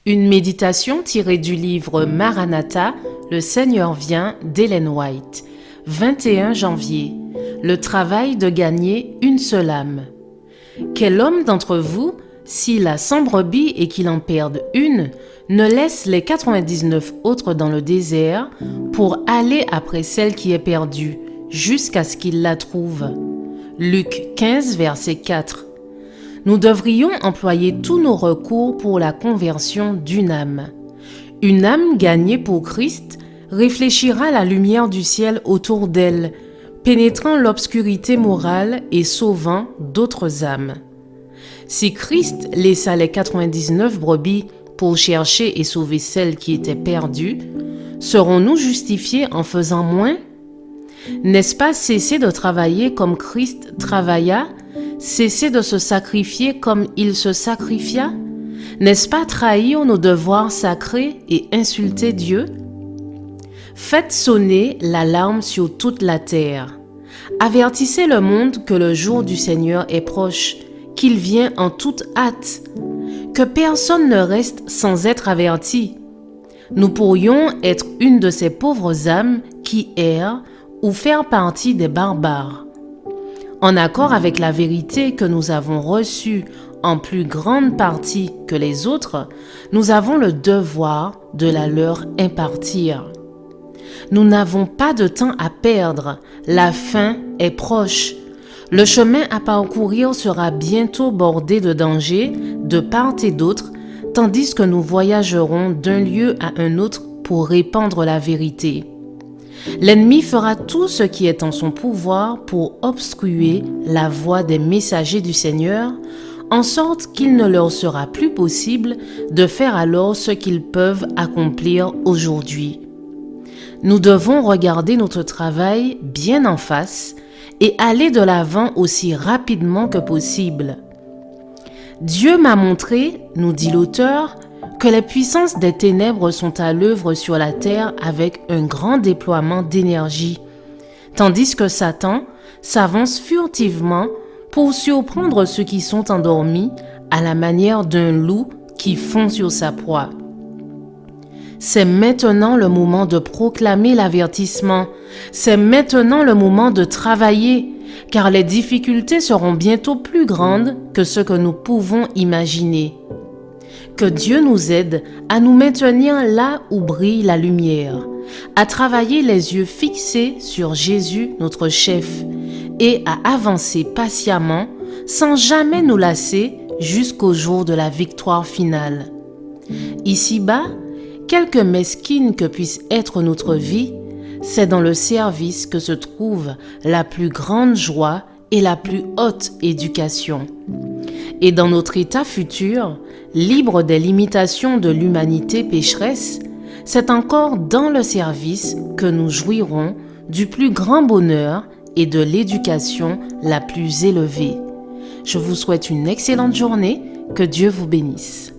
Une méditation tirée du livre Maranatha, Le Seigneur vient d'Ellen White, 21 janvier. Le travail de gagner une seule âme. Quel homme d'entre vous, s'il a 100 brebis et qu'il en perde une, ne laisse les 99 autres dans le désert pour aller après celle qui est perdue, jusqu'à ce qu'il la trouve. Luc 15, verset 4. Nous devrions employer tous nos recours pour la conversion d'une âme. Une âme gagnée pour Christ réfléchira la lumière du ciel autour d'elle, pénétrant l'obscurité morale et sauvant d'autres âmes. Si Christ laissa les 99 brebis pour chercher et sauver celle qui était perdue, serons-nous justifiés en faisant moins? N'est-ce pas cesser de travailler comme Christ travailla? Cesser de se sacrifier comme il se sacrifia? N'est-ce pas trahir nos devoirs sacrés et insulter Dieu? Faites sonner l'alarme sur toute la terre. Avertissez le monde que le jour du Seigneur est proche, qu'il vient en toute hâte, que personne ne reste sans être averti. Nous pourrions être une de ces pauvres âmes qui errent ou faire partie des barbares. En accord avec la vérité que nous avons reçue en plus grande partie que les autres, nous avons le devoir de la leur impartir. Nous n'avons pas de temps à perdre, la fin est proche. Le chemin à parcourir sera bientôt bordé de dangers de part et d'autre, tandis que nous voyagerons d'un lieu à un autre pour répandre la vérité. L'ennemi fera tout ce qui est en son pouvoir pour obstruer la voie des messagers du Seigneur, en sorte qu'il ne leur sera plus possible de faire alors ce qu'ils peuvent accomplir aujourd'hui. Nous devons regarder notre travail bien en face et aller de l'avant aussi rapidement que possible. Dieu m'a montré, nous dit l'auteur, que les puissances des ténèbres sont à l'œuvre sur la terre avec un grand déploiement d'énergie, tandis que Satan s'avance furtivement pour surprendre ceux qui sont endormis à la manière d'un loup qui fond sur sa proie. C'est maintenant le moment de proclamer l'avertissement, c'est maintenant le moment de travailler, car les difficultés seront bientôt plus grandes que ce que nous pouvons imaginer. Que Dieu nous aide à nous maintenir là où brille la lumière, à travailler les yeux fixés sur Jésus, notre chef, et à avancer patiemment sans jamais nous lasser jusqu'au jour de la victoire finale. Ici-bas, quelque mesquine que puisse être notre vie, c'est dans le service que se trouve la plus grande joie et la plus haute éducation. Et dans notre état futur, libre des limitations de l'humanité pécheresse, c'est encore dans le service que nous jouirons du plus grand bonheur et de l'éducation la plus élevée. Je vous souhaite une excellente journée, que Dieu vous bénisse.